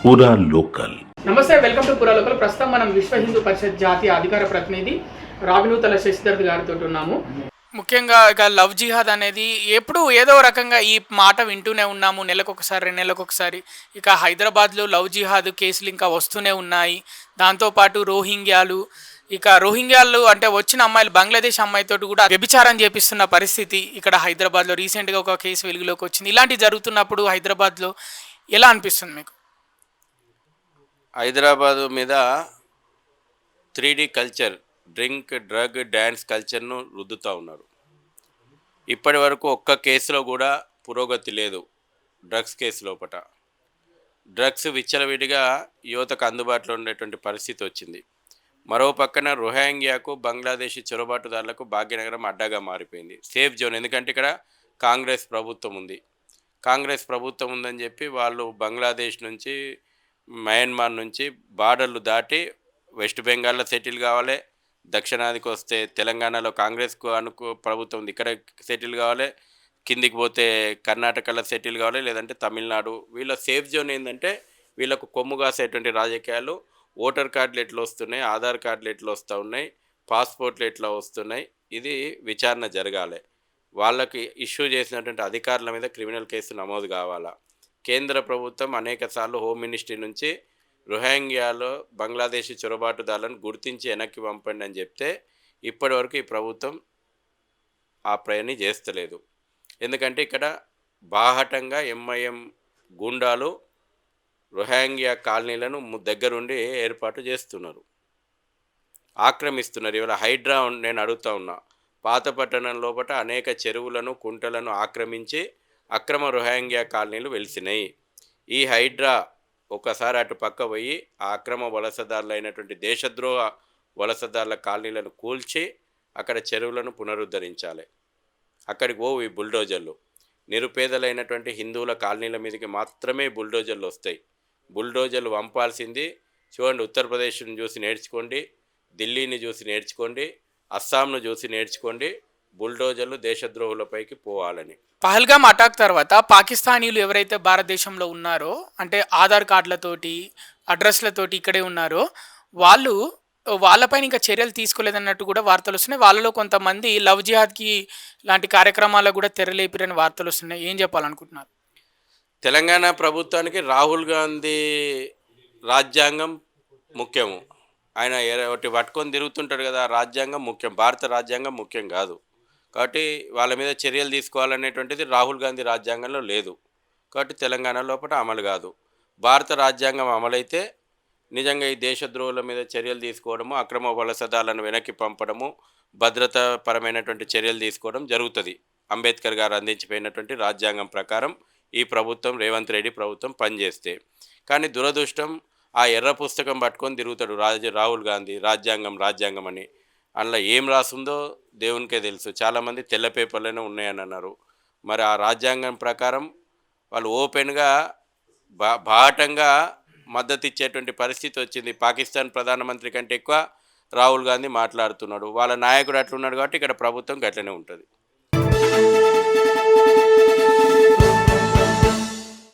పూరా లోకల్. నమస్తే, welcome to పూరా లోకల్. ప్రస్తుతం మనం విశ్వ హిందూ పరిషత్ జాతీయ అధికార ప్రతినిధి రావినూతల శశిధర్ గారితో ఉన్నాము. ముఖ్యంగా ఇక లవ్ జిహాద్ అనేది ఎప్పుడు ఏదో రకంగా ఈ మాట వింటూనే ఉన్నాము, నెలకొకసారి 2 నెలలకొకసారి. ఇక హైదరాబాద్లో లవ్ జిహాద్ కేసులు ఇంకా వస్తూనే ఉన్నాయి. దాంతోపాటు రోహింగ్యాలు అంటే వచ్చిన అమ్మాయిలు బంగ్లాదేశ్ అమ్మాయితో కూడా వ్యభిచారం చేపిస్తున్న పరిస్థితి ఇక్కడ హైదరాబాద్లో రీసెంట్గా ఒక కేసు వెలుగులోకి వచ్చింది. ఇలాంటివి జరుగుతున్నప్పుడు హైదరాబాద్లో ఎలా అనిపిస్తుంది మీకు? హైదరాబాదు మీద 3D culture, drink drug dance కల్చర్ను రుద్దుతూ ఉన్నారు. ఇప్పటి వరకు ఒక్క కేసులో కూడా పురోగతి లేదు. డ్రగ్స్ కేసు లోపల డ్రగ్స్ విచ్చలవిడిగా యువతకు అందుబాటులో ఉండేటువంటి పరిస్థితి వచ్చింది. మరో పక్కన రోహింగ్యాకు బంగ్లాదేశీ చొరబాటుదారులకు భాగ్యనగరం అడ్డాగా మారిపోయింది. Safe zone. ఎందుకంటే ఇక్కడ కాంగ్రెస్ ప్రభుత్వం ఉందని చెప్పి వాళ్ళు బంగ్లాదేశ్ నుంచి, మయన్మార్ నుంచి బార్డర్లు దాటి వెస్ట్ బెంగాల్లో సెటిల్ కావాలి, దక్షిణాదికి వస్తే తెలంగాణలో కాంగ్రెస్కు ప్రభుత్వం ఉంది, ఇక్కడ సెటిల్ కావాలి, కిందికి పోతే కర్ణాటకలో సెటిల్ కావాలి, లేదంటే తమిళనాడు. వీళ్ళ సేఫ్ జోన్ ఏంటంటే వీళ్ళకు కొమ్ము కాసేటువంటి రాజకీయాలు. ఓటర్ కార్డులు ఎట్లా వస్తున్నాయి, ఆధార్ కార్డులు ఎట్లా వస్తూ ఉన్నాయి, పాస్పోర్ట్లు ఎట్లా వస్తున్నాయి, ఇది విచారణ జరగాలి. వాళ్ళకి ఇష్యూ చేసినటువంటి అధికారుల మీద క్రిమినల్ కేసు నమోదు కావాలా. కేంద్ర ప్రభుత్వం అనేకసార్లు హోమ్ మినిస్ట్రీ నుంచి రోహింగ్యాలో బంగ్లాదేశీ చొరబాటుదారులను గుర్తించి వెనక్కి పంపండి అని చెప్తే ఇప్పటివరకు ఈ ప్రభుత్వం ఆ ప్రయత్నం చేస్తలేదు. ఎందుకంటే ఇక్కడ బాహటంగా ఎంఐఎం గూండాలు రోహింగ్యా కాలనీలను దగ్గరుండి ఏర్పాటు చేస్తున్నారు, ఆక్రమిస్తున్నారు. ఇవాళ హైడ్రా నేను అడుగుతా ఉన్నా, పాత పట్టణం లోపల అనేక చెరువులను, కుంటలను ఆక్రమించి అక్రమ రోహింగ్యా కాలనీలు వెలిసినాయి. ఈ హైడ్రా ఒకసారి అటు పక్క పోయి ఆ అక్రమ వలసదారులు అయినటువంటి దేశద్రోహ వలసదారుల కాలనీలను కూల్చి అక్కడ చెరువులను పునరుద్ధరించాలి. అక్కడికి ఈ బుల్డోజర్లు నిరుపేదలైనటువంటి హిందువుల కాలనీల మీదకి మాత్రమే బుల్డోజర్లు వస్తాయి. బుల్డోజర్లు వంపాల్సింది చూడండి, ఉత్తరప్రదేశ్ను చూసి నేర్చుకోండి, ఢిల్లీని చూసి నేర్చుకోండి, అస్సాంను చూసి నేర్చుకోండి. బుల్డోజర్లు దేశద్రోహులపైకి పోవాలని. పహల్గామ్ అటాక్ తర్వాత పాకిస్తానీలు ఎవరైతే భారతదేశంలో ఉన్నారో, అంటే ఆధార్ కార్డులతోటి, అడ్రస్లతోటి ఇక్కడే ఉన్నారో, వాళ్ళపైన ఇంకా చర్యలు తీసుకోలేదన్నట్టు కూడా వార్తలు వస్తున్నాయి. వాళ్ళలో కొంతమంది లవ్ జిహాద్కి లాంటి కార్యక్రమాలకు కూడా తెరలేపిరని వార్తలు వస్తున్నాయి. ఏం చెప్పాలనుకుంటున్నారు? తెలంగాణ ప్రభుత్వానికి రాహుల్ గాంధీ రాజ్యాంగం ముఖ్యము. ఆయన ఒకటి పట్టుకొని తిరుగుతుంటాడు కదా, రాజ్యాంగం ముఖ్యం, భారత రాజ్యాంగం ముఖ్యం కాదు. కాబట్టి వాళ్ళ మీద చర్యలు తీసుకోవాలనేటువంటిది రాహుల్ గాంధీ రాజ్యాంగంలో లేదు. కాబట్టి తెలంగాణ లోపల అమలు కాదు. భారత రాజ్యాంగం అమలైతే నిజంగా ఈ దేశద్రోహుల మీద చర్యలు తీసుకోవడము, అక్రమ వలసదారులను వెనక్కి పంపడము, భద్రతాపరమైనటువంటి చర్యలు తీసుకోవడం జరుగుతుంది. అంబేద్కర్ గారు అందించిపోయినటువంటి రాజ్యాంగం ప్రకారం ఈ ప్రభుత్వం, రేవంత్ రెడ్డి ప్రభుత్వం పనిచేస్తే. కానీ దురదృష్టం, ఆ ఎర్ర పుస్తకం పట్టుకొని తిరుగుతాడు రాహుల్ గాంధీ, రాజ్యాంగం అని. అందులో ఏం రాసుందో దేవునికే తెలుసు. చాలామంది తెల్ల పేపర్లోనే ఉన్నాయని అన్నారు. మరి ఆ రాజ్యాంగం ప్రకారం వాళ్ళు ఓపెన్గా బాహటంగా మద్దతు ఇచ్చేటువంటి పరిస్థితి వచ్చింది. పాకిస్తాన్ ప్రధానమంత్రి కంటే ఎక్కువ రాహుల్ గాంధీ మాట్లాడుతున్నాడు. వాళ్ళ నాయకుడు అట్లున్నాడు కాబట్టి ఇక్కడ ప్రభుత్వం గట్లనే ఉంటుంది.